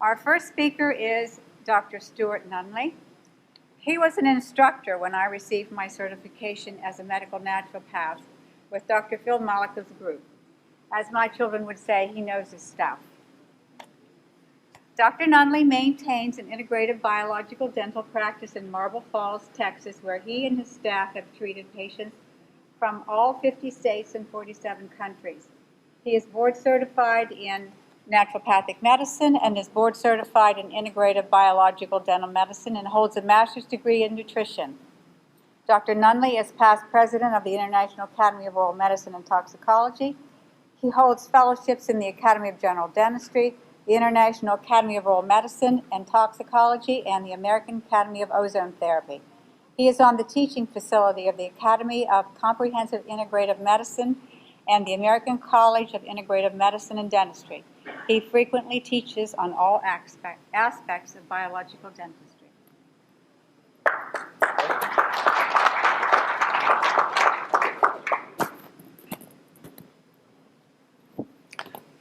Our first speaker is Dr. Stewart Nunnally. He was an instructor when I received my certification as a medical naturopath with Dr. Phil Malika's group. As my children would say, he knows his stuff. Dr. Nunnally maintains an integrative biological dental practice in Marble Falls, Texas, where he and his staff have treated patients from all 50 states and 47 countries. He is board certified in naturopathic medicine and is board certified in integrative biological dental medicine and holds a master's degree in nutrition. Dr. Nunnally is past president of the International Academy of Medicine and Toxicology. He holds fellowships in the Academy of General Dentistry, the International Academy of Medicine and Toxicology, and the American Academy of Ozone Therapy. He is on the teaching facility of the Academy of Comprehensive Integrative Medicine and the American College of Integrative Medicine and Dentistry. He frequently teaches on all aspects of biological dentistry.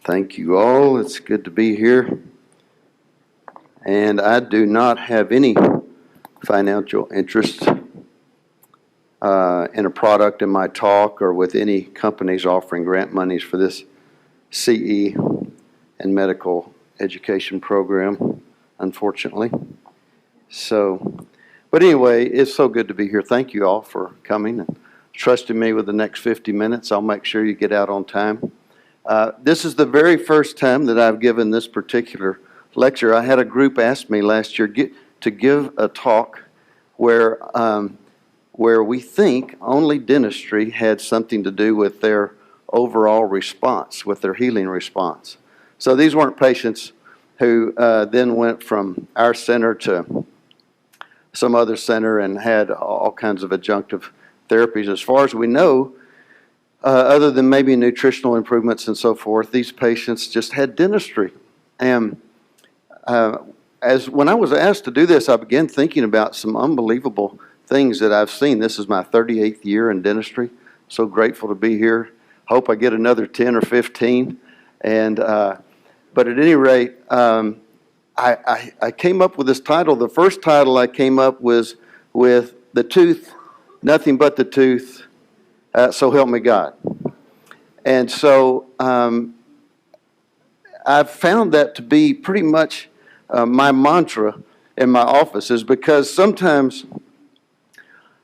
Thank you all. It's good to be here. And I do not have any financial interest in a product in my talk or with any companies offering grant monies for this CE and medical education program, unfortunately. But anyway, it's so good to be here. Thank you all for coming and trusting me with the next 50 minutes. I'll make sure you get out on time. This is the very first time that I've given this particular lecture. I had a group ask me last year to give a talk where we think only dentistry had something to do with their overall response, with their healing response. So these weren't patients who then went from our center to some other center and had all kinds of adjunctive therapies. As far as we know, other than maybe nutritional improvements and so forth, these patients just had dentistry. And when I was asked to do this, I began thinking about some unbelievable things that I've seen. This is my 38th year in dentistry. So grateful to be here. Hope I get another 10 or 15. But at any rate, I came up with this title. The first title I came up was with the tooth, nothing but the tooth, so help me God. And so I've found that to be pretty much my mantra in my office, is because sometimes,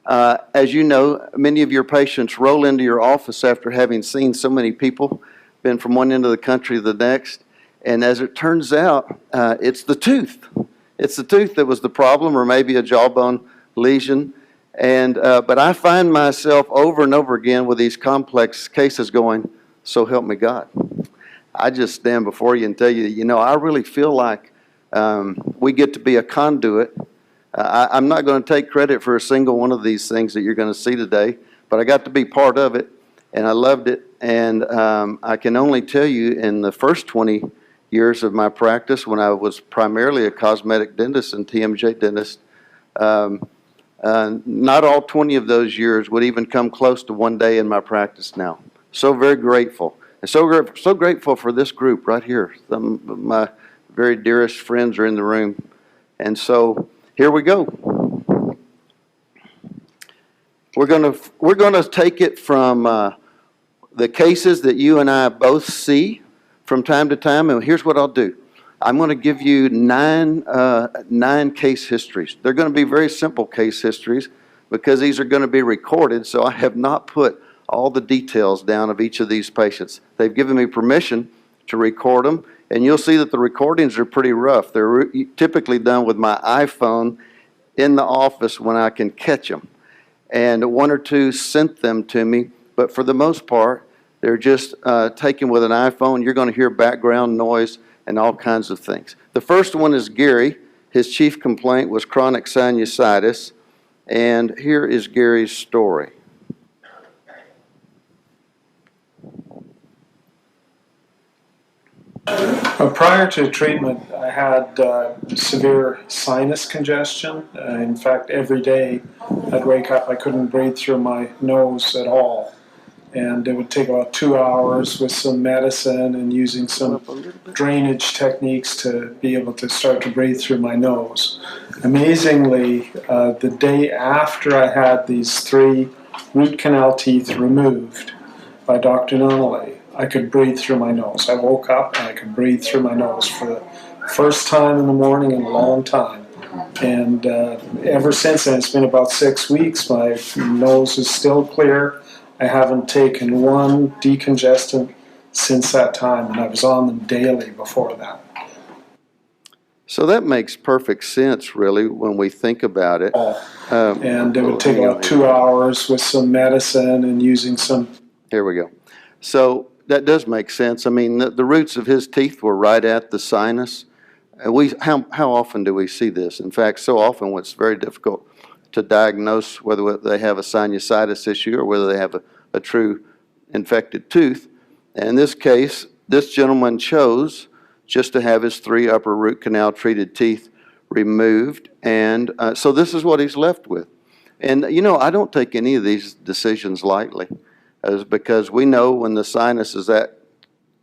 as you know, many of your patients roll into your office after having seen so many people, been from one end of the country to the next, and as it turns out, it's the tooth. It's the tooth that was the problem, or maybe a jawbone lesion. But I find myself over and over again with these complex cases going, so help me God. I just stand before you and tell you, I really feel like we get to be a conduit. I'm not going to take credit for a single one of these things that you're going to see today, but I got to be part of it, and I loved it. And I can only tell you, in the first 20 years of my practice, when I was primarily a cosmetic dentist and TMJ dentist, not all 20 of those years would even come close to one day in my practice now. So very grateful. And so grateful for this group right here. Some of my very dearest friends are in the room. And so here we go. We're going to take it from the cases that you and I both see from time to time, and here's what I'll do. I'm going to give you nine case histories. They're going to be very simple case histories because these are going to be recorded, so I have not put all the details down of each of these patients. They've given me permission to record them, and you'll see that the recordings are pretty rough. They're typically done with my iPhone in the office when I can catch them. And one or two sent them to me, but for the most part, they're just taken with an iPhone. You're going to hear background noise and all kinds of things. The first one is Gary. His chief complaint was chronic sinusitis. And here is Gary's story. Prior to treatment, I had severe sinus congestion. In fact, every day I'd wake up, I couldn't breathe through my nose at all. and it would take about 2 hours with some medicine and using some drainage techniques to be able to start to breathe through my nose. Amazingly, the day after I had these 3 root canal teeth removed by Dr. Nunnally, I could breathe through my nose. I woke up and I could breathe through my nose for the first time in the morning in a long time. And ever since then, it's been about 6 weeks. My nose is still clear. I haven't taken one decongestant since that time, and I was on them daily before that. So that makes perfect sense, really, when we think about it. And it would take about 2 hours with some medicine and using some... Here we go. So that does make sense. I mean, the roots of his teeth were right at the sinus. How often do we see this? In fact, so often it's very difficult to diagnose whether they have a sinusitis issue or whether they have a true infected tooth. And in this case, this gentleman chose just to have his 3 upper root canal treated teeth removed. And so this is what he's left with. And, you know, I don't take any of these decisions lightly, because we know when the sinus is that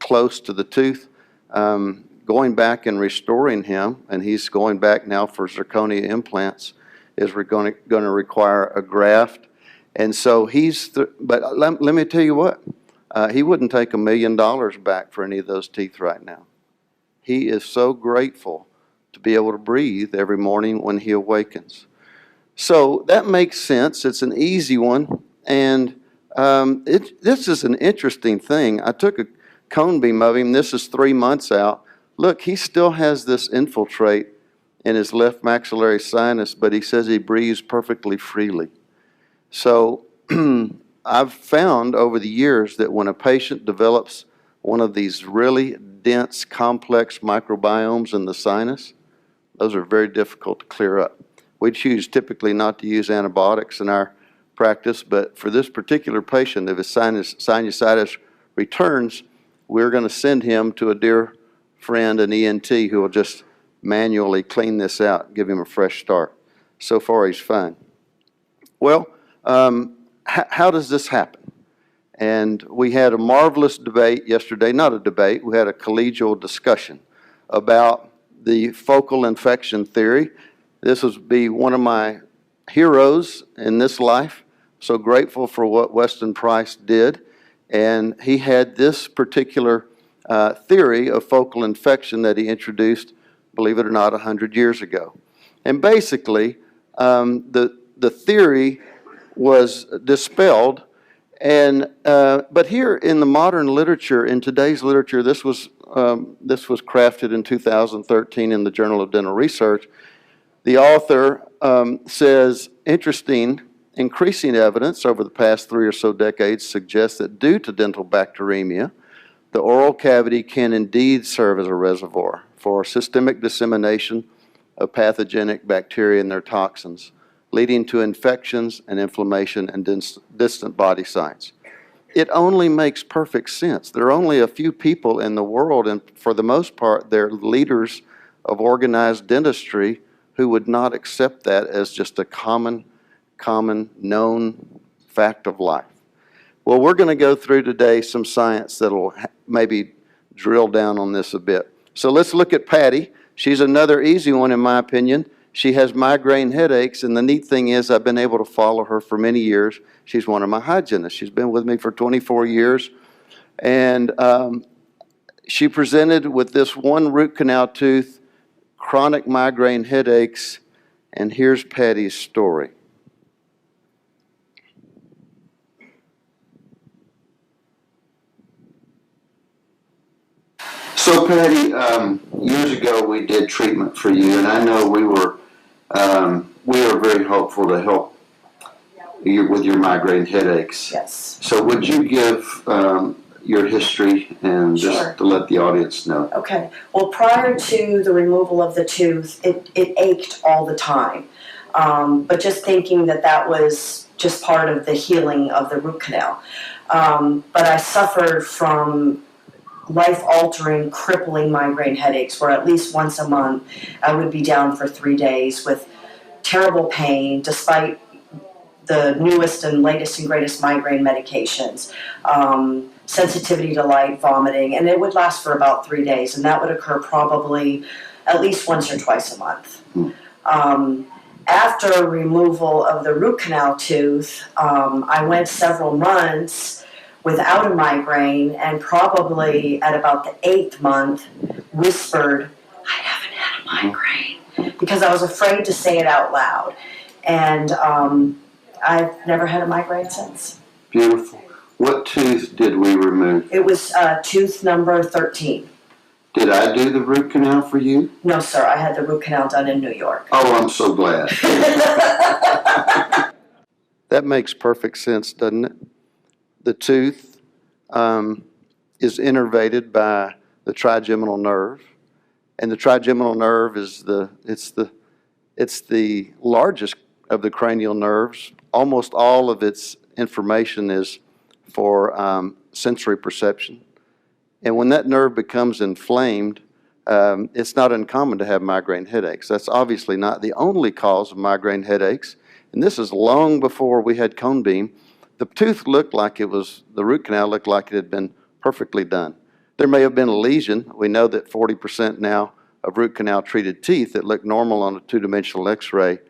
close to the tooth, going back and restoring him, and he's going back now for zirconia implants, is going to require a graft. And so but let me tell you what, he wouldn't take $1 million back for any of those teeth right now. He is so grateful to be able to breathe every morning when he awakens. So that makes sense. It's an easy one. And this is an interesting thing. I took a cone beam of him. This is 3 months out. Look, he still has this infiltrate in his left maxillary sinus, but he says he breathes perfectly freely. So I've found over the years that when a patient develops one of these really dense, complex microbiomes in the sinus, those are very difficult to clear up. We choose typically not to use antibiotics in our practice, but for this particular patient, if his sinusitis returns, we're going to send him to a dear friend, an ENT, who will just manually clean this out, give him a fresh start. So far, he's fine. Well, how does this happen? And we had a marvelous debate yesterday, not a debate, we had a collegial discussion about the focal infection theory. This would be one of my heroes in this life. So grateful for what Weston Price did. And he had this particular theory of focal infection that he introduced, believe it or not, 100 years ago. And basically, the theory was dispelled. And but here in the modern literature, in today's literature, this was crafted in 2013 in the Journal of Dental Research. The author says, increasing evidence over the past 3 or so decades suggests that due to dental bacteremia, the oral cavity can indeed serve as a reservoir for systemic dissemination of pathogenic bacteria and their toxins, leading to infections and inflammation and distant body sites. It only makes perfect sense. There are only a few people in the world, and for the most part, they're leaders of organized dentistry, who would not accept that as just a common known fact of life. Well, we're going to go through today some science that'll maybe drill down on this a bit. So let's look at Patty. She's another easy one in my opinion. She has migraine headaches, and the neat thing is I've been able to follow her for many years. She's one of my hygienists. She's been with me for 24 years. And she presented with this one root canal tooth, chronic migraine headaches, and here's Patty's story. So Patty, years ago we did treatment for you, and I know we were very hopeful to help you with your migraine headaches. Yes. So would you give your history and just to let the audience know? Okay. Well, prior to the removal of the tooth, it ached all the time. But just thinking that was just part of the healing of the root canal. But I suffered from life-altering, crippling migraine headaches where at least once a month I would be down for 3 days with terrible pain, despite the newest and latest and greatest migraine medications, sensitivity to light, vomiting, and it would last for about 3 days, and that would occur probably at least once or twice a month. After removal of the root canal tooth, I went several months without a migraine, and probably at about the 8th month whispered, I haven't had a migraine, because I was afraid to say it out loud. And I've never had a migraine since. Beautiful. What tooth did we remove? It was tooth number 13. Did I do the root canal for you? No, sir, I had the root canal done in New York. Oh, I'm so glad. That makes perfect sense, doesn't it? The tooth is innervated by the trigeminal nerve, and the trigeminal nerve is the largest of the cranial nerves. Almost all of its information is for sensory perception. And when that nerve becomes inflamed, it's not uncommon to have migraine headaches. That's obviously not the only cause of migraine headaches. And this is long before we had cone beam. The tooth looked like it was, the root canal looked like it had been perfectly done. There may have been a lesion. We know that 40% now of root canal treated teeth that look normal on a two-dimensional x-ray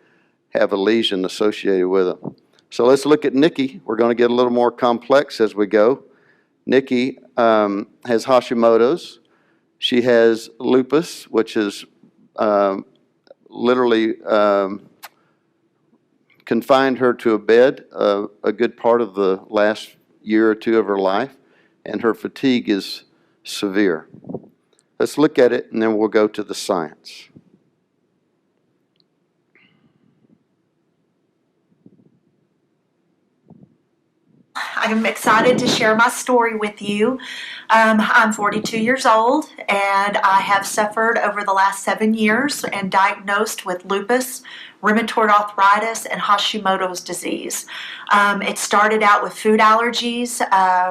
have a lesion associated with them. So let's look at Nikki. We're going to get a little more complex as we go. Nikki has Hashimoto's. She has lupus, which is literally confined her to a bed a good part of the last year or two of her life, and her fatigue is severe. Let's look at it, and then we'll go to the science. I'm excited to share my story with you. I'm 42 years old, and I have suffered over the last 7 years and diagnosed with lupus, rheumatoid arthritis, and Hashimoto's disease. It started out with food allergies,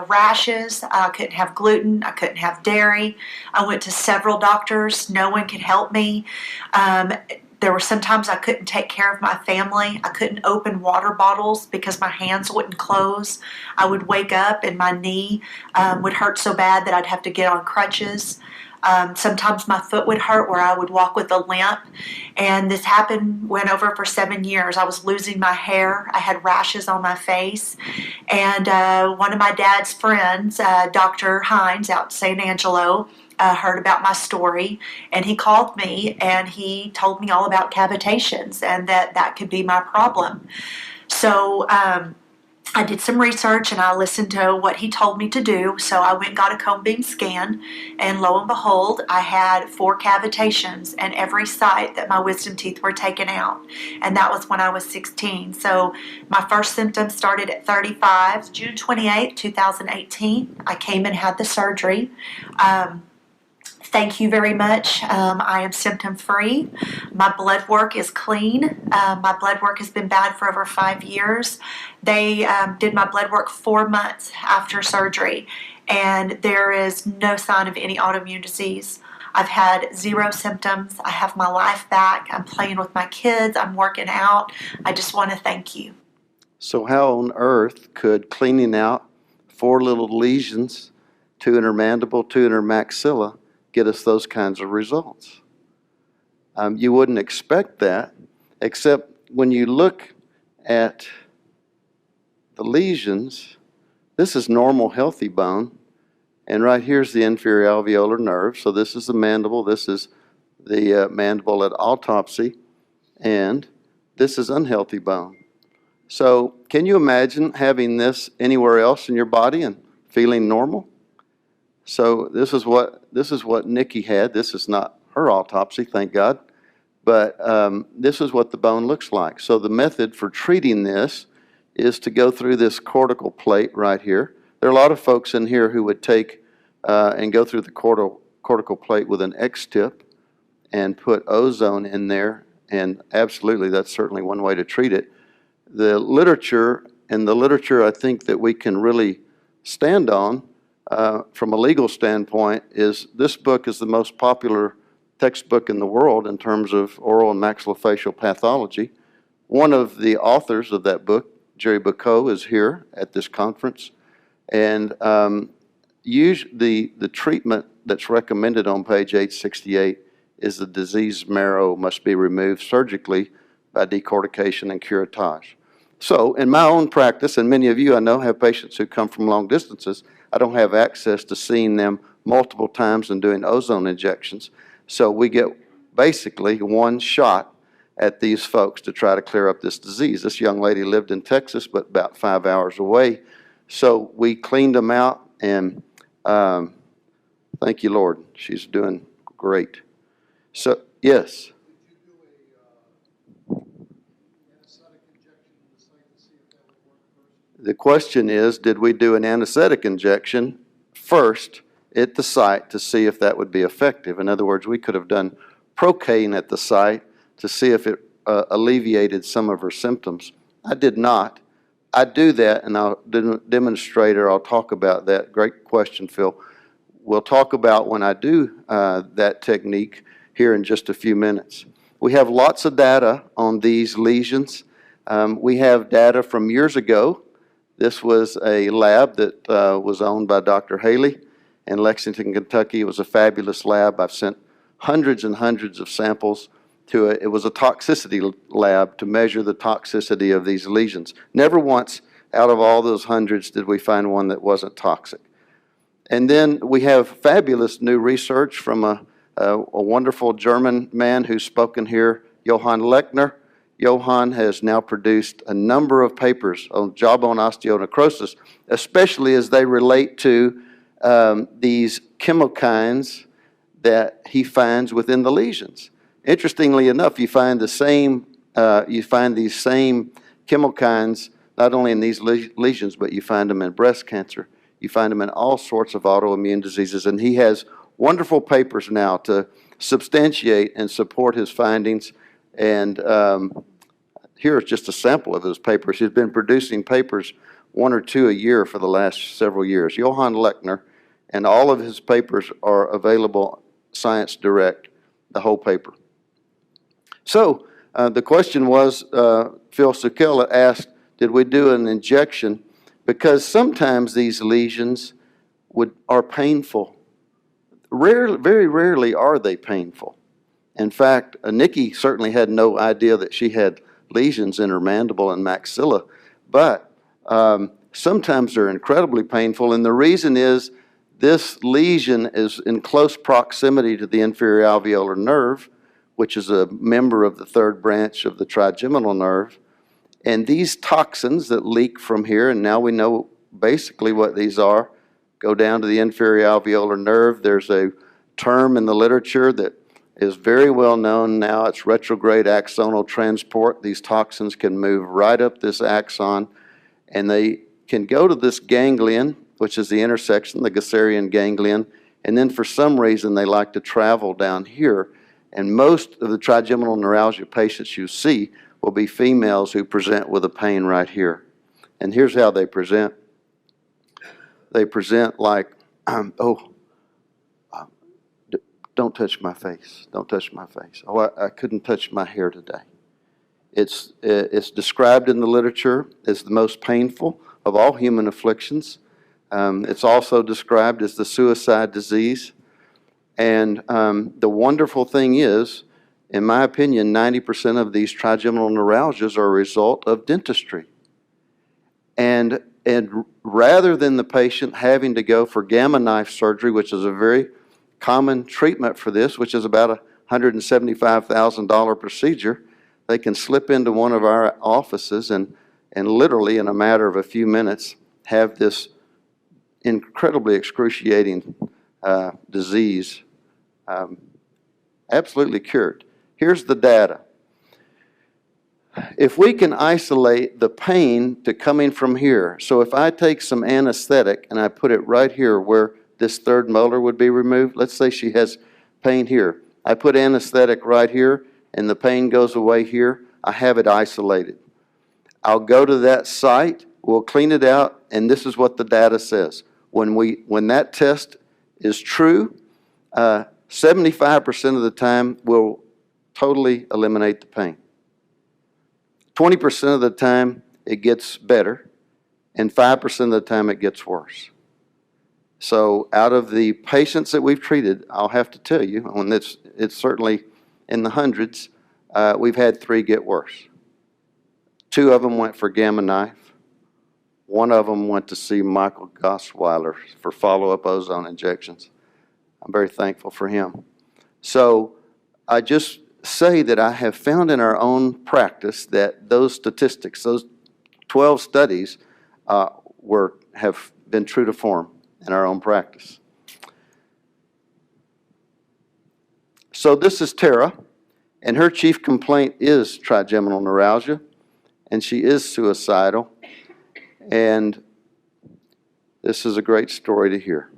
rashes. I couldn't have gluten. I couldn't have dairy. I went to several doctors. No one could help me. There were some times I couldn't take care of my family. I couldn't open water bottles because my hands wouldn't close. I would wake up and my knee would hurt so bad that I'd have to get on crutches. Sometimes my foot would hurt where I would walk with a limp. And this went over for 7 years. I was losing my hair. I had rashes on my face. And one of my dad's friends, Dr. Hines out in San Angelo, heard about my story, and he called me and he told me all about cavitations and that could be my problem. So I did some research and I listened to what he told me to do. So I went and got a cone beam scan, and lo and behold, I had 4 cavitations in every site that my wisdom teeth were taken out, and that was when I was 16. So my first symptoms started at 35, June 28, 2018. I came and had the surgery. Thank you very much. I am symptom free. My blood work is clean. My blood work has been bad for over 5 years. They did my blood work 4 months after surgery, and there is no sign of any autoimmune disease. I've had 0 symptoms. I have my life back. I'm playing with my kids. I'm working out. I just want to thank you. So how on earth could cleaning out 4 little lesions, 2 in her mandible, 2 in her maxilla, get us those kinds of results? You wouldn't expect that, except when you look at the lesions, this is normal, healthy bone, and right here's the inferior alveolar nerve. So this is the mandible, this is the mandible at autopsy, and this is unhealthy bone. So can you imagine having this anywhere else in your body and feeling normal? So this is what Nikki had. This is not her autopsy, thank God, but this is what the bone looks like. So the method for treating this is to go through this cortical plate right here. There are a lot of folks in here who would take and go through the cortical plate with an X-tip and put ozone in there, and absolutely that's certainly one way to treat it. The literature I think that we can really stand on from a legal standpoint is this book is the most popular textbook in the world in terms of oral and maxillofacial pathology. One of the authors of that book, Jerry Bacot is here at this conference. And usually the treatment that's recommended on page 868 is the diseased marrow must be removed surgically by decortication and curettage. So in my own practice, and many of you I know have patients who come from long distances, I don't have access to seeing them multiple times and doing ozone injections. So we get basically one shot at these folks to try to clear up this disease. This young lady lived in Texas, but about 5 hours away. So we cleaned them out, and thank you, Lord, she's doing great. So, yes. The question is, did we do an anesthetic injection first at the site to see if that would be effective? In other words, we could have done Procaine at the site to see if it alleviated some of her symptoms. I did not. I do that, and I'll demonstrate, or I'll talk about that. Great question, Phil. We'll talk about when I do that technique here in just a few minutes. We have lots of data on these lesions. We have data from years ago. This was a lab that was owned by Dr. Haley in Lexington, Kentucky. It was a fabulous lab. I've sent hundreds and hundreds of samples to it. It was a toxicity lab to measure the toxicity of these lesions. Never once out of all those hundreds did we find one that wasn't toxic. And then we have fabulous new research from a wonderful German man who's spoken here, Johann Lechner. Johann has now produced a number of papers on jawbone osteonecrosis, especially as they relate to these chemokines that he finds within the lesions. Interestingly enough, you find these same chemokines not only in these lesions, but you find them in breast cancer. You find them in all sorts of autoimmune diseases, and he has wonderful papers now to substantiate and support his findings. And here's just a sample of his papers. He's been producing papers 1 or 2 a year for the last several years. Johann Lechner, and all of his papers are available Science Direct, the whole paper. So the question was, Phil Sukela asked, did we do an injection? Because sometimes these lesions are painful. Very rarely are they painful. In fact, Nikki certainly had no idea that she had lesions in her mandible and maxilla, but sometimes they're incredibly painful, and the reason is this lesion is in close proximity to the inferior alveolar nerve, which is a member of the third branch of the trigeminal nerve. And these toxins that leak from here, and now we know basically what these are, go down to the inferior alveolar nerve. There's a term in the literature that is very well known now. It's retrograde axonal transport. These toxins can move right up this axon, and they can go to this ganglion, which is the intersection, the Gasserian ganglion, and then for some reason they like to travel down here. And most of the trigeminal neuralgia patients you see will be females who present with a pain right here. And here's how they present. They present like, don't touch my face. Don't touch my face. Oh, I couldn't touch my hair today. It's described in the literature as the most painful of all human afflictions. It's also described as the suicide disease. And the wonderful thing is, in my opinion, 90% of these trigeminal neuralgias are a result of dentistry. And rather than the patient having to go for gamma knife surgery, which is a very common treatment for this, which is about a $175,000 procedure, they can slip into one of our offices and literally in a matter of a few minutes have this incredibly excruciating disease absolutely cured. Here's the data. If we can isolate the pain to coming from here, so if I take some anesthetic and I put it right here where this third molar would be removed, let's say she has pain here. I put anesthetic right here and the pain goes away here, I have it isolated. I'll go to that site, we'll clean it out, and this is what the data says. When that test is true, 75% of the time we'll totally eliminate the pain. 20% of the time it gets better, and 5% of the time it gets worse. So out of the patients that we've treated, I'll have to tell you, and it's certainly in the hundreds, we've had 3 get worse. 2 of them went for Gamma Knife. 1 of them went to see Michael Gosweiler for follow-up ozone injections. I'm very thankful for him. So I just say that I have found in our own practice that those statistics, those 12 studies, have been true to form in our own practice. So this is Tara, and her chief complaint is trigeminal neuralgia, and she is suicidal, and this is a great story to hear.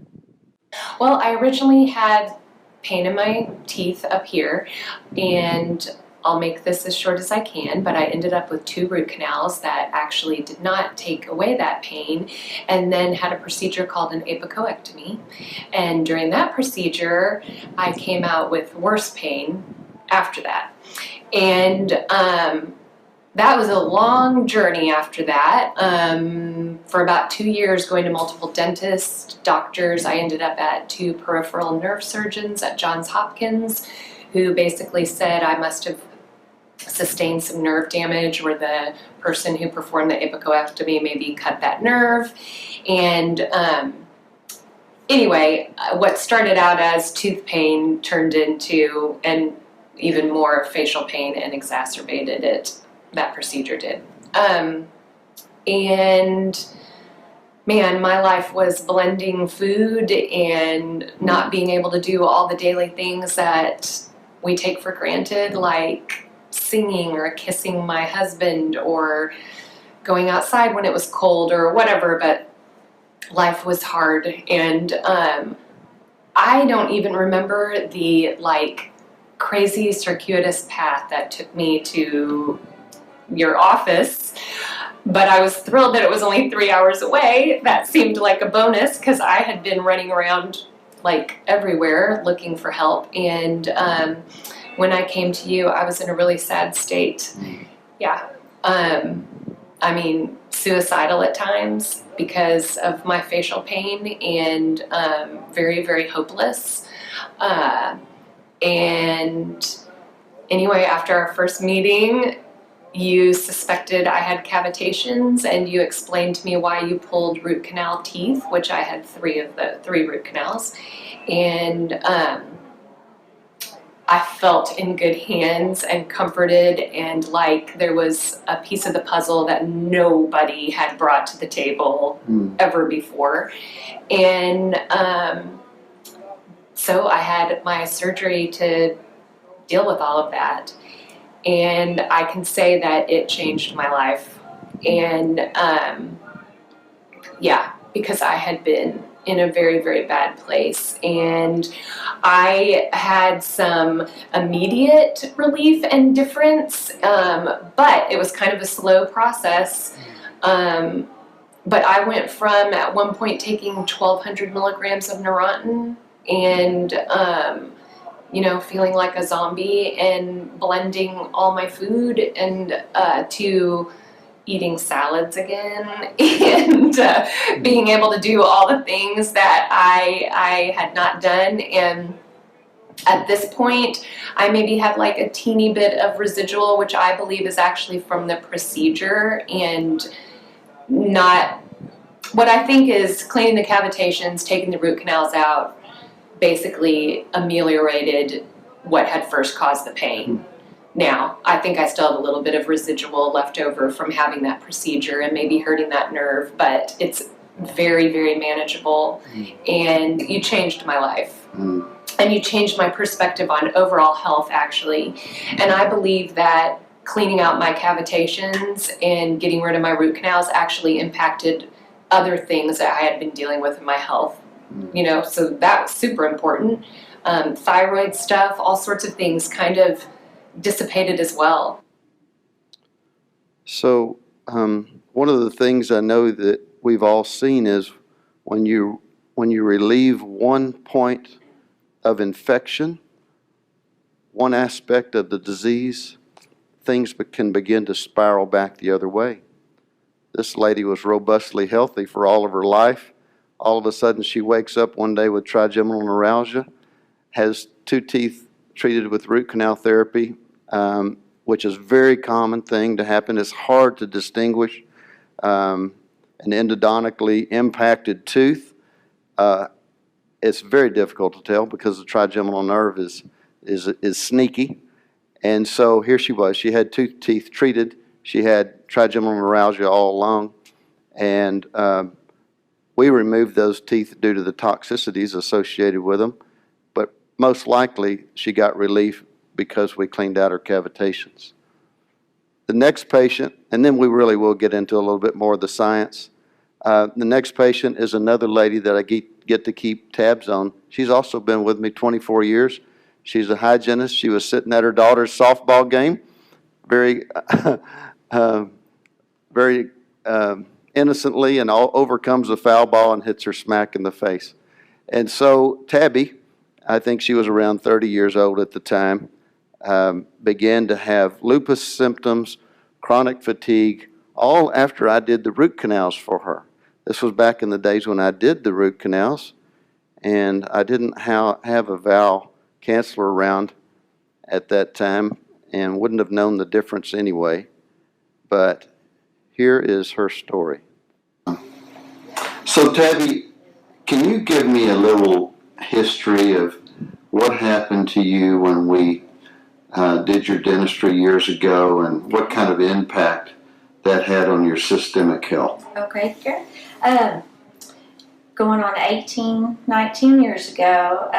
Well, I originally had pain in my teeth up here, and I'll make this as short as I can, but I ended up with 2 root canals that actually did not take away that pain, and then had a procedure called an apicoectomy. And during that procedure, I came out with worse pain after that. And that was a long journey after that. For about 2 years, going to multiple dentists, doctors. I ended up at 2 peripheral nerve surgeons at Johns Hopkins, who basically said I must have sustained some nerve damage, or the person who performed the apicoectomy maybe cut that nerve. And anyway, what started out as tooth pain turned into and even more facial pain, and exacerbated it. That procedure did. And man, my life was blending food and not being able to do all the daily things that we take for granted, like singing or kissing my husband or going outside when it was cold or whatever, but life was hard. And I don't even remember the crazy circuitous path that took me to your office, but I was thrilled that it was only 3 hours away. That seemed like a bonus, because I had been running around everywhere looking for help. And when I came to you, I was in a really sad state. Yeah. I mean, suicidal at times because of my facial pain, and very, very hopeless. And anyway, after our first meeting, you suspected I had cavitations, and you explained to me why you pulled root canal teeth, which I had 3 of the 3 root canals. And I felt in good hands and comforted, and like there was a piece of the puzzle that nobody had brought to the table ever before. And so I had my surgery to deal with all of that. And I can say that it changed my life. And yeah, because I had been in a very, very bad place. And I had some immediate relief and difference, but it was kind of a slow process. But I went from, at one point, taking 1,200 milligrams of Neurontin and feeling like a zombie, and blending all my food, and to eating salads again, and being able to do all the things that I had not done. And at this point, I maybe have a teeny bit of residual, which I believe is actually from the procedure, and not what I think is cleaning the cavitations, taking the root canals out, basically ameliorated what had first caused the pain. Now, I think I still have a little bit of residual left over from having that procedure and maybe hurting that nerve, but it's very, very manageable. And you changed my life. And you changed my perspective on overall health, actually. And I believe that cleaning out my cavitations and getting rid of my root canals actually impacted other things that I had been dealing with in my health. So that was super important. Thyroid stuff, all sorts of things kind of dissipated as well. So one of the things I know that we've all seen is when you relieve one point of infection, one aspect of the disease, things can begin to spiral back the other way. This lady was robustly healthy for all of her life. All of a sudden, she wakes up one day with trigeminal neuralgia, has 2 teeth treated with root canal therapy, which is a very common thing to happen. It's hard to distinguish an endodontically impacted tooth. It's very difficult to tell because the trigeminal nerve is sneaky. And so here she was. She had 2 teeth treated. She had trigeminal neuralgia all along. And we removed those teeth due to the toxicities associated with them. But most likely, she got relief because we cleaned out her cavitations. The next patient, and then we really will get into a little bit more of the science. The next patient is another lady that I get to keep tabs on. She's also been with me 24 years. She's a hygienist. She was sitting at her daughter's softball game, very innocently, and overcomes a foul ball and hits her smack in the face. And so Tabby, I think she was around 30 years old at the time, began to have lupus symptoms, chronic fatigue, all after I did the root canals for her. This was back in the days when I did the root canals, and I didn't have a Val Chancellor around at that time and wouldn't have known the difference anyway. But here is her story. So Tabby, can you give me a little history of what happened to you when we did your dentistry years ago, and what kind of impact that had on your systemic health? Okay, good. Going on 19 years ago,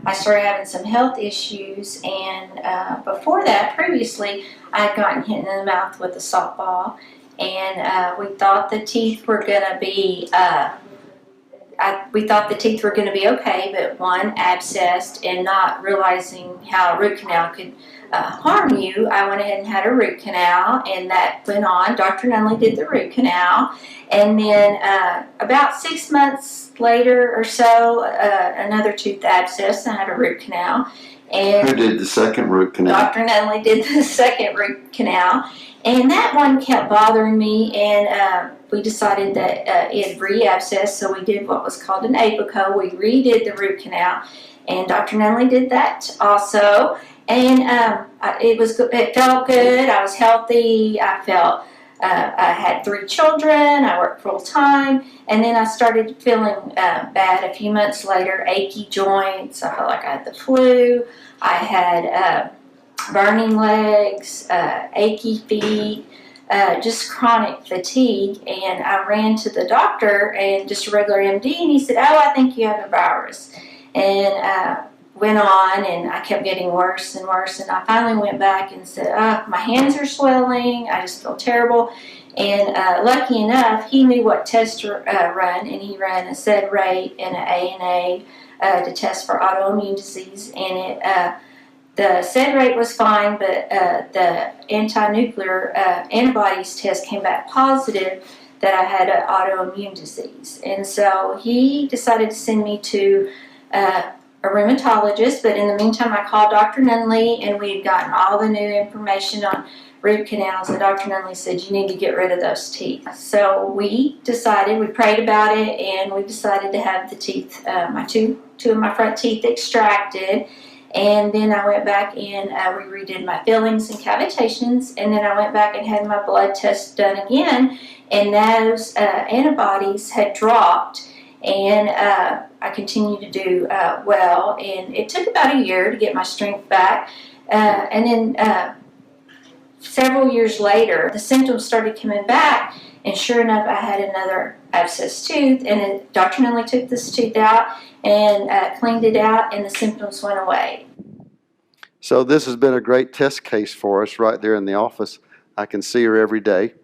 I started having some health issues, and before that, previously, I had gotten hit in the mouth with a softball, and we thought the teeth were going to be okay, but one abscessed, and not realizing how a root canal could harm you, I went ahead and had a root canal, and that went on. Dr. Nunnally did the root canal, and then about 6 months later or so, another tooth abscess, and I had a root canal. And who did the second root canal? Dr. Nunnally did the second root canal, and that one kept bothering me, and we decided that it had re-abscessed, so we did what was called an apico. We redid the root canal, and Dr. Nunnally did that also, and it felt good. I was healthy. I felt I had 3 children. I worked full time, and then I started feeling bad a few months later. Achy joints. I felt like I had the flu. I had burning legs, achy feet, just chronic fatigue. And I ran to the doctor, and just a regular MD, and he said, "Oh, I think you have a virus." And went on, and I kept getting worse and worse, and I finally went back and said, my hands are swelling, I just feel terrible. And lucky enough, he knew what test to run, and he ran a SED rate and an ANA to test for autoimmune disease, and the SED rate was fine, but the anti-nuclear antibodies test came back positive that I had an autoimmune disease. And so he decided to send me to a rheumatologist, but in the meantime I called Dr. Nunnally, and we had gotten all the new information on root canals, and Dr. Nunnally said, "You need to get rid of those teeth." So we prayed about it, and we decided to have the teeth, my two of my front teeth extracted. And then I went back and we redid my fillings and cavitations, and then I went back and had my blood test done again, and those antibodies had dropped, and I continued to do well, and it took about a year to get my strength back, and then several years later the symptoms started coming back, and sure enough I had another abscessed tooth, and then Dr. Nunnally took this tooth out and cleaned it out, and the symptoms went away. So this has been a great test case for us right there in the office. I can see her every day.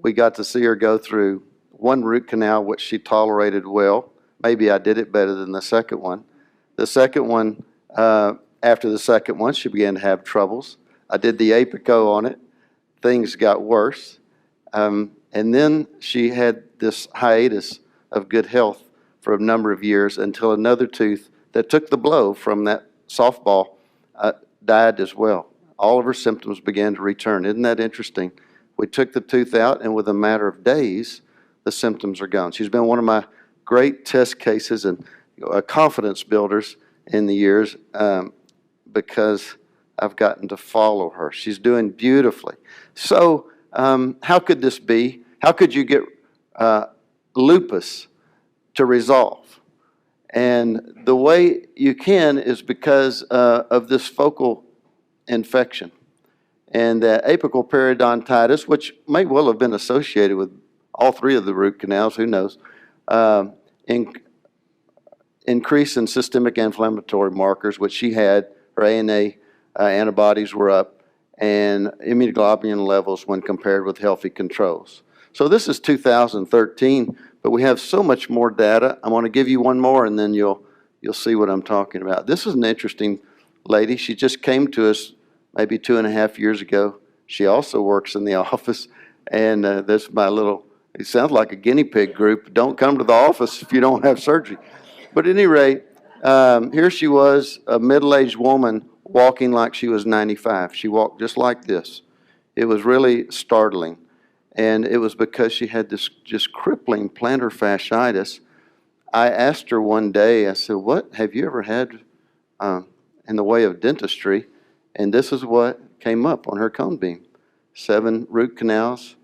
We got to see her go through one root canal, which she tolerated well. Maybe I did it better than the second one. The second one, after the second one, she began to have troubles. I did the apico on it. Things got worse. And then she had this hiatus of good health for a number of years until another tooth that took the blow from that softball died as well. All of her symptoms began to return. Isn't that interesting? We took the tooth out, and within a matter of days, the symptoms are gone. She's been one of my great test cases and confidence builders in the years because I've gotten to follow her. She's doing beautifully. So how could this be? How could you get lupus to resolve? And the way you can is because of this focal infection. And the apical periodontitis, which may well have been associated with all three of the root canals, who knows, increase in systemic inflammatory markers, which she had. Her ANA antibodies were up, and immunoglobulin levels when compared with healthy controls. So this is 2013, but we have so much more data. I'm going to give you one more, and then you'll see what I'm talking about. This is an interesting lady. She just came to us maybe 2.5 years ago. She also works in the office, and this is my little, it sounds like a guinea pig group. Don't come to the office if you don't have surgery. But at any rate, here she was, a middle-aged woman walking like she was 95. She walked just like this. It was really startling. And it was because she had this just crippling plantar fasciitis. I asked her one day, I said, what have you ever had in the way of dentistry? And this is what came up on her cone beam. 7 root canals,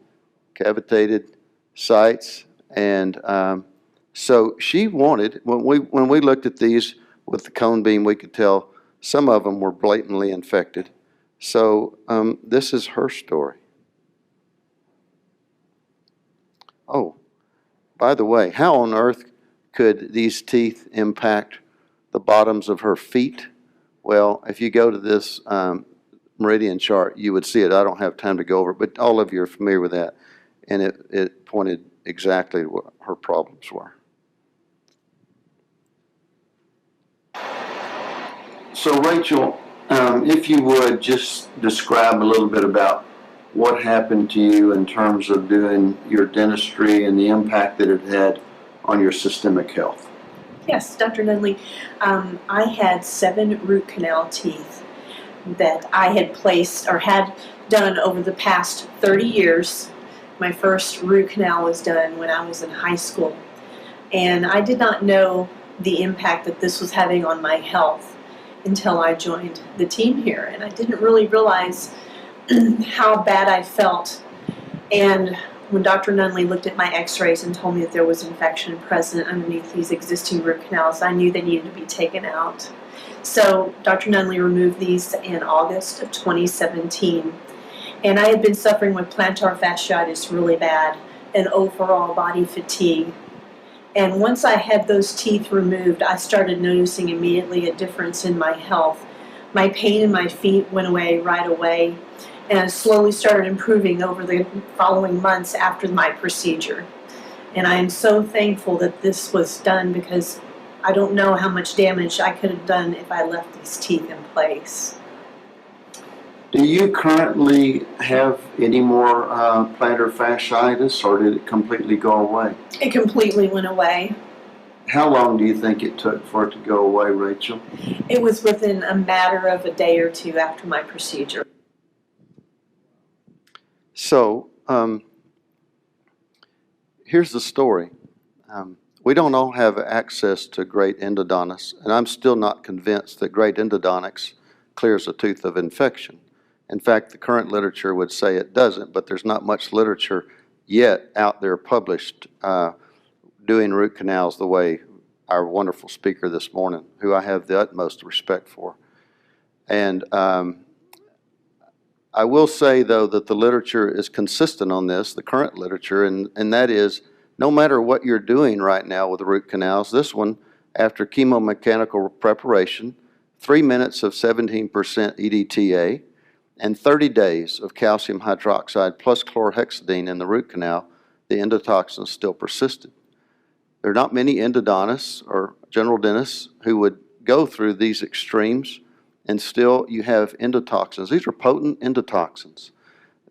cavitated sites, and so she wanted, when we looked at these with the cone beam, we could tell some of them were blatantly infected. So this is her story. Oh, by the way, how on earth could these teeth impact the bottoms of her feet? Well, if you go to this meridian chart, you would see it. I don't have time to go over it, but all of you are familiar with that. And it pointed exactly what her problems were. So Rachel, if you would just describe a little bit about what happened to you in terms of doing your dentistry and the impact that it had on your systemic health. Yes, Dr. Nunnally. I had 7 root canal teeth that I had placed or had done over the past 30 years. My first root canal was done when I was in high school. And I did not know the impact that this was having on my health until I joined the team here. And I didn't really realize how bad I felt. And when Dr. Nunnally looked at my x-rays and told me that there was infection present underneath these existing root canals, I knew they needed to be taken out. So Dr. Nunnally removed these in August of 2017. And I had been suffering with plantar fasciitis really bad and overall body fatigue. And once I had those teeth removed, I started noticing immediately a difference in my health. My pain in my feet went away right away, and I slowly started improving over the following months after my procedure. And I am so thankful that this was done, because I don't know how much damage I could have done if I left these teeth in place. Do you currently have any more plantar fasciitis, or did it completely go away? It completely went away. How long do you think it took for it to go away, Rachel? It was within a matter of a day or two after my procedure. So, here's the story. We don't all have access to great endodontists, and I'm still not convinced that great endodontics clears a tooth of infection. In fact, the current literature would say it doesn't, but there's not much literature yet out there published doing root canals the way our wonderful speaker this morning, who I have the utmost respect for. And I will say, though, that the literature is consistent on this, the current literature, and that is, no matter what you're doing right now with the root canals, this one, after chemomechanical preparation, 3 minutes of 17% EDTA, and 30 days of calcium hydroxide plus chlorhexidine in the root canal, the endotoxins still persisted. There are not many endodontists or general dentists who would go through these extremes, and still you have endotoxins. These are potent endotoxins.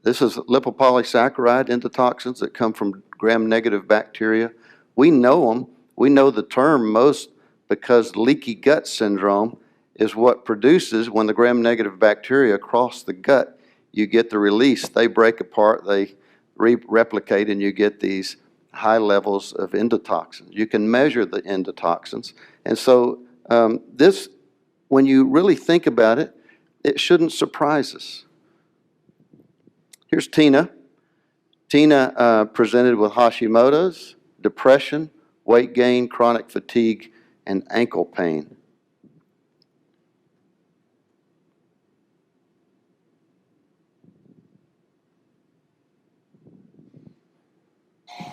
This is lipopolysaccharide endotoxins that come from gram-negative bacteria. We know them. We know the term most because leaky gut syndrome is what produces when the gram-negative bacteria cross the gut. You get the release. They break apart. They replicate and you get these high levels of endotoxins. You can measure the endotoxins. And so this, when you really think about it, it shouldn't surprise us. Here's Tina. Tina presented with Hashimoto's, depression, weight gain, chronic fatigue, and ankle pain.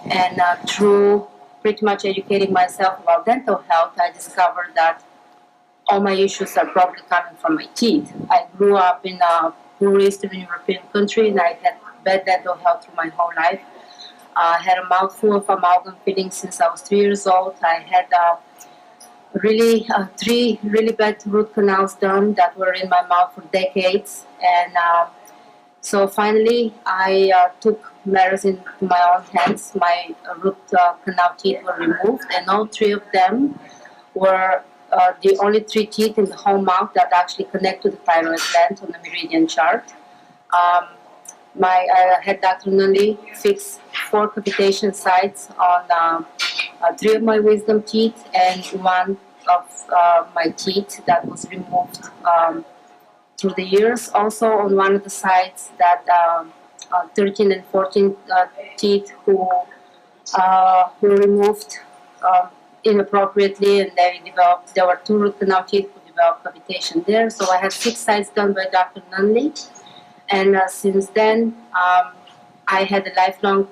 And through pretty much educating myself about dental health, I discovered that all my issues are probably coming from my teeth. I grew up in a poor Eastern European country, and I had bad dental health through my whole life. I had a mouthful of amalgam fillings since I was 3 years old. I had three really bad root canals done that were in my mouth for decades. And so finally, I took matters into my own hands. My root canal teeth were removed, and all 3 of them were the only 3 teeth in the whole mouth that actually connect to the thyroid gland on the meridian chart. I had Dr. Nunnally fix 4 cavitation sites on 3 of my wisdom teeth and 1 of my teeth that was removed through the years. Also on one of the sides that 13 and 14 teeth who were removed inappropriately, and there were 2 root canal teeth who developed cavitation there. So I had 6 sites done by Dr. Nunnally. And since then, I had a lifelong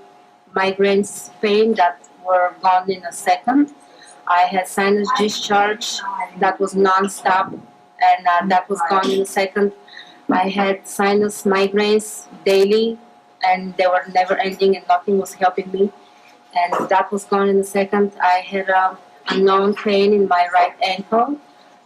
migraines pain that were gone in a second. I had sinus discharge that was non-stop, and that was gone in a second. I had sinus migraines daily, and they were never ending, and nothing was helping me. And that was gone in a second. I had a unknown pain in my right ankle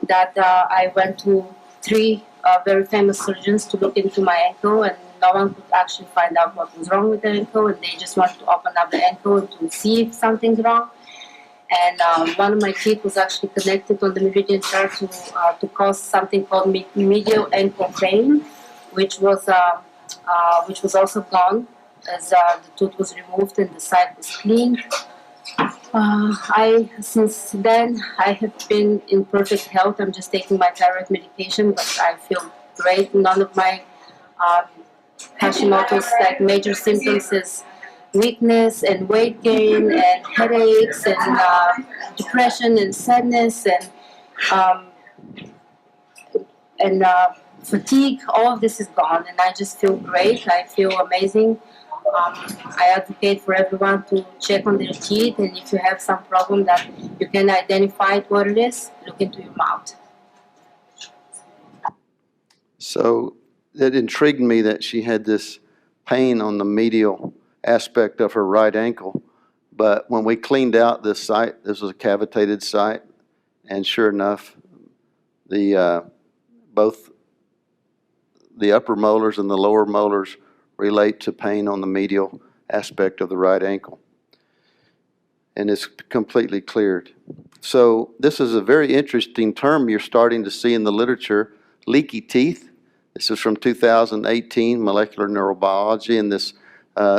that I went to 3 very famous surgeons to look into my ankle, and no one could actually find out what was wrong with the ankle, and they just wanted to open up the ankle to see if something's wrong. And one of my teeth was actually connected on the meridian chart to cause something called medial ankle pain, which was also gone as the tooth was removed and the site was cleaned. Since then, I have been in perfect health. I'm just taking my thyroid medication, but I feel great. None of my Hashimoto's like major symptoms is weakness and weight gain and headaches and depression and sadness and fatigue. All of this is gone, and I just feel great. I feel amazing. I advocate for everyone to check on their teeth, and if you have some problem that you can identify what it is, look into your mouth. So it intrigued me that she had this pain on the medial aspect of her right ankle, but when we cleaned out this site, this was a cavitated site, and sure enough, both the upper molars and the lower molars relate to pain on the medial aspect of the right ankle. And it's completely cleared. So this is a very interesting term you're starting to see in the literature, leaky teeth. This is from 2018, Molecular Neurobiology, and this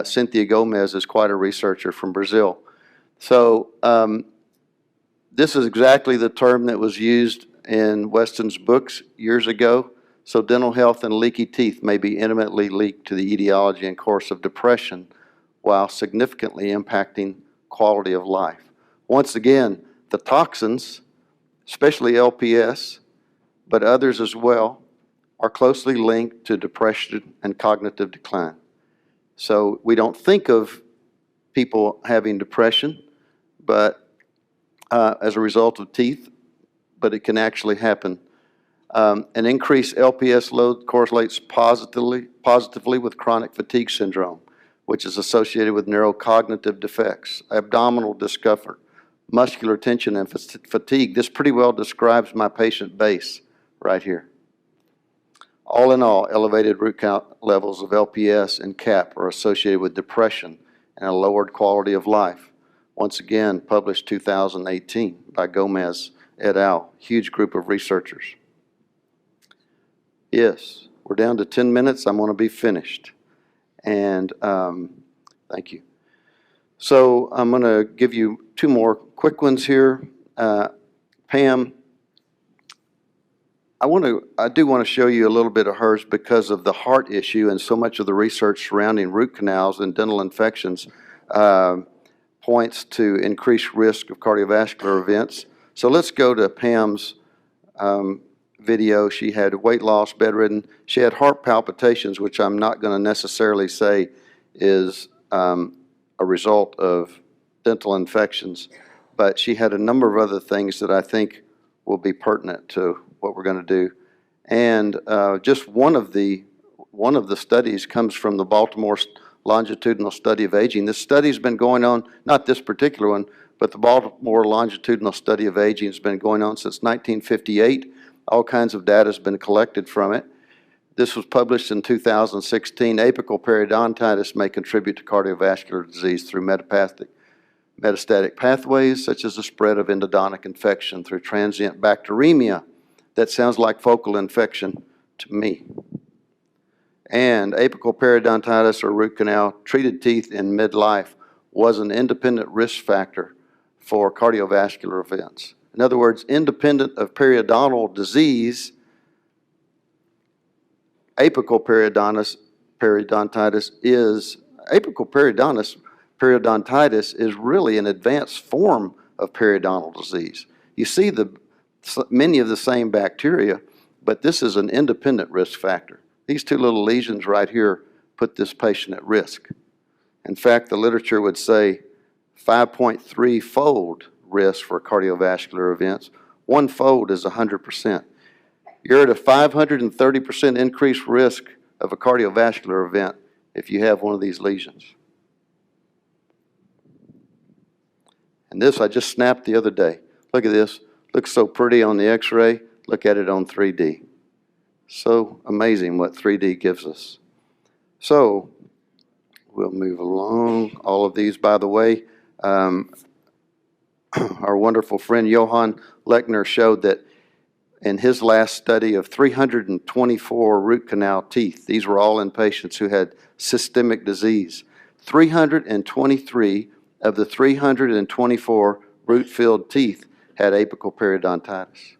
Cynthia Gomez is quite a researcher from Brazil. So this is exactly the term that was used in Weston's books years ago. So dental health and leaky teeth may be intimately linked to the etiology and course of depression while significantly impacting quality of life. Once again, the toxins, especially LPS, but others as well, are closely linked to depression and cognitive decline. So we don't think of people having depression but as a result of teeth, but it can actually happen. An increased LPS load correlates positively with chronic fatigue syndrome, which is associated with neurocognitive defects, abdominal discomfort, muscular tension, and fatigue. This pretty well describes my patient base right here. All in all, elevated root count levels of LPS and CAP are associated with depression and a lowered quality of life. Once again, published 2018 by Gomez et al., huge group of researchers. Yes, we're down to 10 minutes. I'm going to be finished. And Thank you. So I'm going to give you two more quick ones here. Pam, I do want to show you a little bit of hers because of the heart issue, and so much of the research surrounding root canals and dental infections points to increased risk of cardiovascular events. So let's go to Pam's video. She had weight loss, bedridden. She had heart palpitations, which I'm not going to necessarily say is a result of dental infections, but she had a number of other things that I think will be pertinent to what we're going to do. And just one of the studies comes from the Baltimore Longitudinal Study of Aging. This study's been going on, not this particular one, but the Baltimore Longitudinal Study of Aging has been going on since 1958. All kinds of data has been collected from it. This was published in 2016. Apical periodontitis may contribute to cardiovascular disease through metastatic pathways, such as the spread of endodontic infection through transient bacteremia. That sounds like focal infection to me. And apical periodontitis or root canal treated teeth in midlife was an independent risk factor for cardiovascular events. In other words, independent of periodontal disease, apical periodontitis is really an advanced form of periodontal disease. You see many of the same bacteria, but this is an independent risk factor. These two little lesions right here put this patient at risk. In fact, the literature would say 5.3-fold risk for cardiovascular events. 1-fold is 100%. You're at a 530% increased risk of a cardiovascular event if you have one of these lesions. And this I just snapped the other day. Look at this. Looks so pretty on the x-ray. Look at it on 3D. So amazing what 3D gives us. So we'll move along. All of these, by the way, our wonderful friend Johann Lechner showed that in his last study of 324 root canal teeth, these were all in patients who had systemic disease. 323 of the 324 root-filled teeth had apical periodontitis.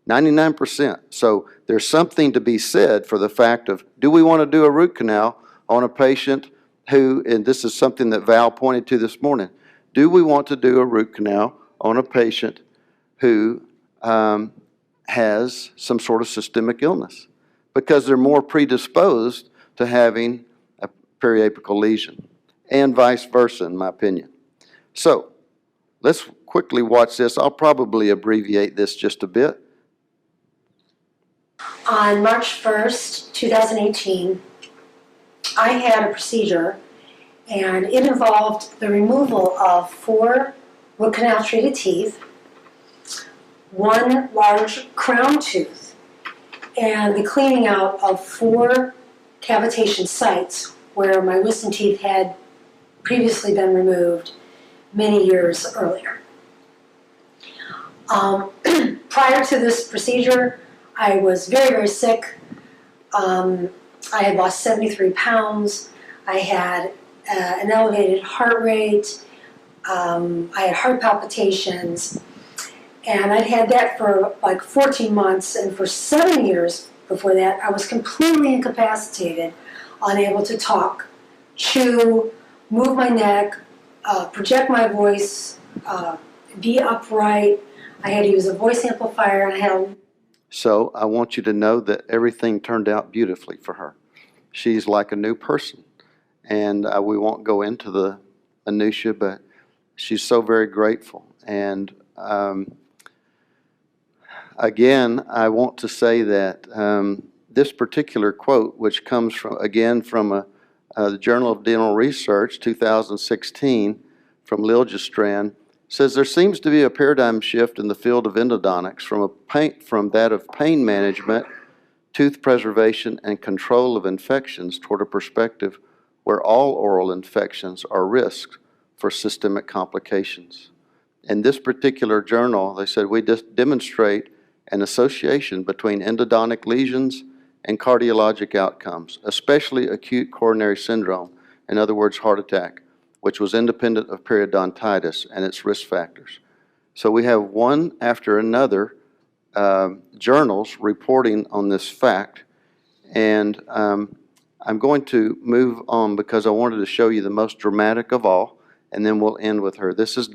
99%. So there's something to be said for the fact of, do we want to do a root canal on a patient who, and this is something that Val pointed to this morning, do we want to do a root canal on a patient who has some sort of systemic illness? Because they're more predisposed to having a periapical lesion, and vice versa, in my opinion. So let's quickly watch this. I'll probably abbreviate this just a bit. On March 1st, 2018, I had a procedure, and it involved the removal of 4 root canal treated teeth, 1 large crown tooth, and the cleaning out of 4 cavitation sites where my wisdom teeth had previously been removed many years earlier. Prior to this procedure, I was very, very sick. I had lost 73 pounds. I had an elevated heart rate. I had heart palpitations. And I'd had that for like 14 months. And for 7 years before that, I was completely incapacitated, unable to talk, chew, move my neck, project my voice, be upright. I had to use a voice amplifier, and I had. So I want you to know that everything turned out beautifully for her. She's like a new person. And we won't go into the minutia, but she's so very grateful. And again, I want to say that this particular quote, which comes from, again, from the Journal of Dental Research, 2016, from Liljestrand, says there seems to be a paradigm shift in the field of endodontics from that of pain management, tooth preservation, and control of infections toward a perspective where all oral infections are risks for systemic complications. In this particular journal, they said we demonstrate an association between endodontic lesions and cardiologic outcomes, especially acute coronary syndrome in other words, heart attack, which was independent of periodontitis and its risk factors. So we have one after another journals reporting on this fact, and I'm going to move on because I wanted to show you the most dramatic of all, and then we'll end with her. This is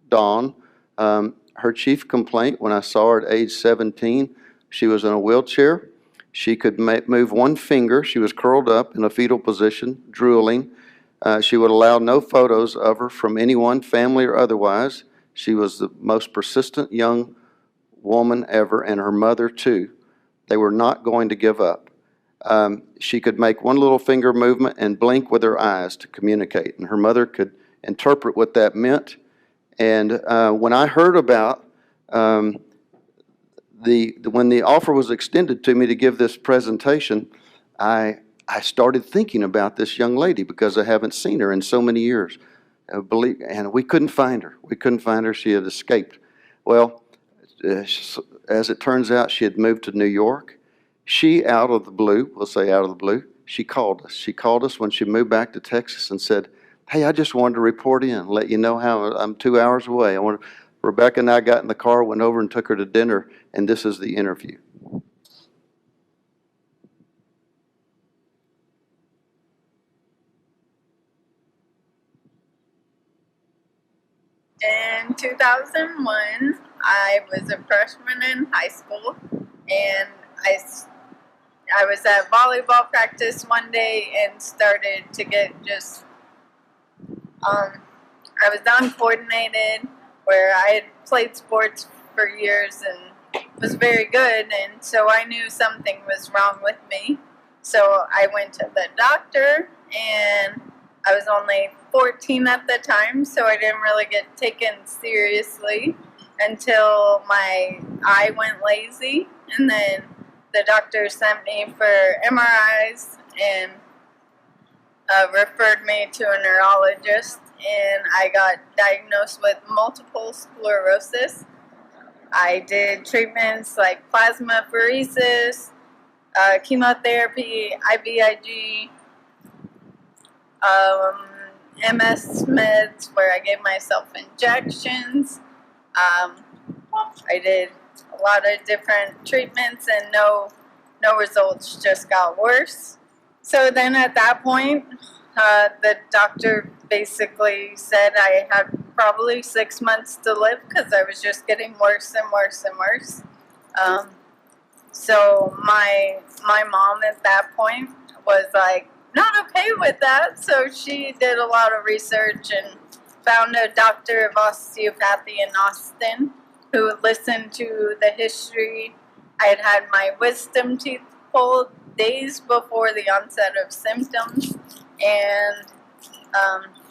Dawn. Her chief complaint when I saw her at age 17, she was in a wheelchair. She could move one finger. She was curled up in a fetal position, drooling. She would allow no photos of her from anyone, family or otherwise. She was the most persistent young woman ever, and her mother too. They were not going to give up. She could make one little finger movement and blink with her eyes to communicate, and her mother could interpret what that meant. And when I heard about when the offer was extended to me to give this presentation, I started thinking about this young lady because I haven't seen her in so many years. And we couldn't find her. We couldn't find her. She had escaped. Well, as it turns out, she had moved to New York. She, out of the blue, we'll say out of the blue, she called us. She called us when she moved back to Texas and said, "Hey, I just wanted to report in, let you know how I'm 2 hours away. Rebecca and I got in the car, went over and took her to dinner, and this is the interview." In 2001, I was a freshman in high school, and I was at volleyball practice one day and started to get just, I was uncoordinated, where I had played sports for years and was very good, and so I knew something was wrong with me. So I went to the doctor, and I was only 14 at the time, so I didn't really get taken seriously until my eye went lazy, and then the doctor sent me for MRIs and referred me to a neurologist, and I got diagnosed with multiple sclerosis. I did treatments like plasmapheresis, chemotherapy, IVIG, MS meds where I gave myself injections. I did a lot of different treatments and no results, just got worse. So then at that point, the doctor basically said I had probably 6 months to live because I was just getting worse and worse and worse. So my mom at that point was like, not okay with that, so she did a lot of research and found a doctor of osteopathy in Austin who listened to the history. I had had my wisdom teeth pulled days before the onset of symptoms, and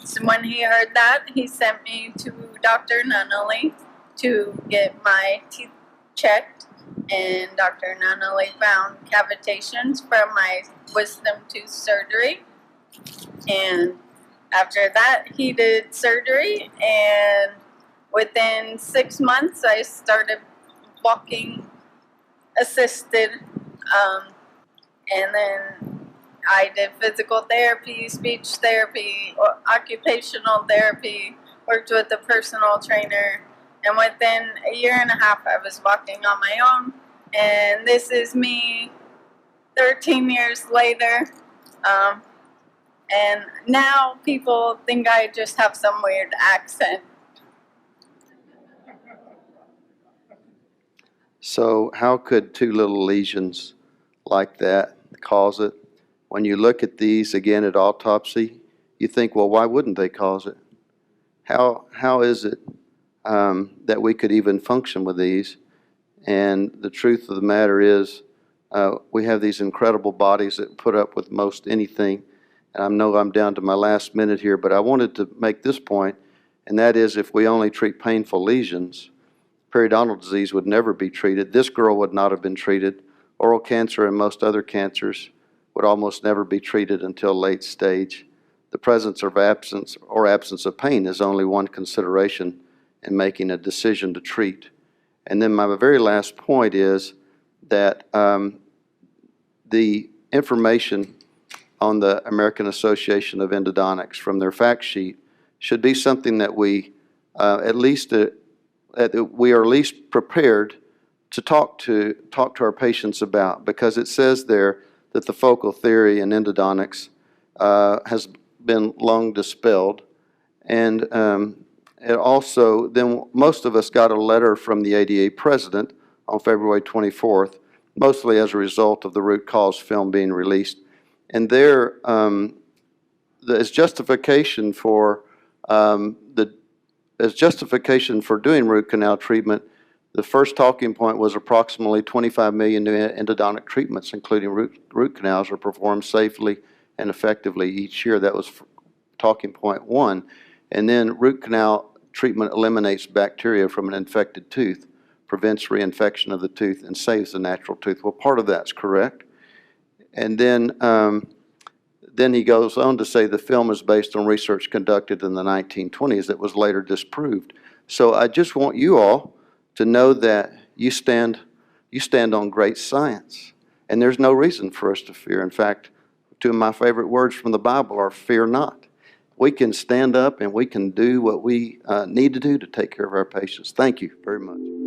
so when he heard that, he sent me to Dr. Nunnally to get my teeth checked, and Dr. Nunnally found cavitations from my wisdom tooth surgery, and after that he did surgery, and within 6 months I started walking assisted, and then I did physical therapy, speech therapy, occupational therapy, worked with a personal trainer, and within a year and a half I was walking on my own. And this is me 13 years later, and now people think I just have some weird accent. So how could two little lesions like that cause it? When you look at these again at autopsy, you think, well, why wouldn't they cause it? How is it that we could even function with these? And the truth of the matter is, we have these incredible bodies that put up with most anything. And I know I'm down to my last minute here, but I wanted to make this point, and that is if we only treat painful lesions, periodontal disease would never be treated. This girl would not have been treated. Oral cancer and most other cancers would almost never be treated until late stage. The presence of absence of pain is only one consideration in making a decision to treat. And then my very last point is that the information on the American Association of Endodontics from their fact sheet should be something that we at least we are at least prepared to talk to our patients about, because it says there that the focal theory in endodontics has been long dispelled. And it also, then most of us got a letter from the ADA president on February 24th, mostly as a result of the root cause film being released. And there, as justification for as justification for doing root canal treatment, the first talking point was approximately 25 million new endodontic treatments, including root canals, are performed safely and effectively each year. That was talking point one. And then root canal treatment eliminates bacteria from an infected tooth, prevents reinfection of the tooth, and saves the natural tooth. Well, part of that's correct. And then he goes on to say the film is based on research conducted in the 1920s that was later disproved. So I just want you all to know that you stand on great science, and there's no reason for us to fear. In fact, two of my favorite words from the Bible are fear not. We can stand up and we can do what we need to do to take care of our patients. Thank you very much.